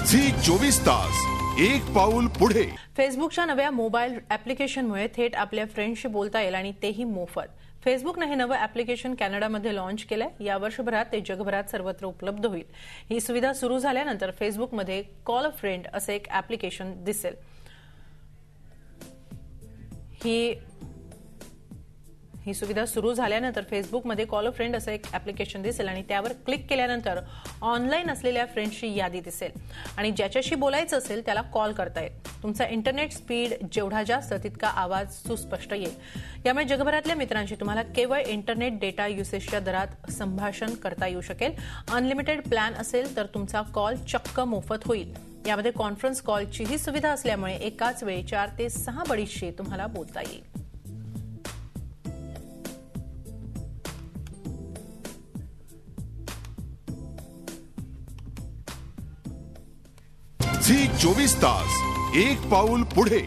Zee 24 तास एक पाऊल पुढे। फेसबुकच्या नव्या मोबाईल ॲप्लिकेशनमुळे थेट आपल्या फ्रेंड्सशी बोलता येईल आणि तेही मोफत। फेसबुकने हे नवं ॲप्लिकेशन कॅनडामध्ये लॉन्च केलंय। या वर्षभरात ते जगभरात सर्वत्र उपलब्ध होईल। ही सुविधा सुरू झाल्यानंतर फेसबुकमध्ये कॉल अ फ्रेंड असे एक ॲप्लिकेशन दिसेल। ही सुविधा सुरू झाल्यानंतर फेसबुकमध्ये कॉल अ फ्रेंड असं एक ॲप्लिकेशन दिसेल आणि त्यावर क्लिक केल्यानंतर ऑनलाईन असलेल्या फ्रेंड्सची यादी दिसेल आणि ज्याच्याशी बोलायचं असेल त्याला कॉल करता येईल। तुमचा इंटरनेट स्पीड जेवढा जास्त तितका आवाज सुस्पष्ट येईल। यामुळे जगभरातल्या मित्रांशी तुम्हाला केवळ इंटरनेट डेटा युसेजच्या दरात संभाषण करता येऊ शकेल। अनलिमिटेड प्लॅन असेल तर तुमचा कॉल चक्क मोफत होईल। यामध्ये कॉन्फरन्स कॉलची ही सुविधा असल्यामुळे एकाच वेळी 4 ते 6 बडीजशी तुम्हाला बोलता येईल। झी 24 तास एक पाऊल पुढे।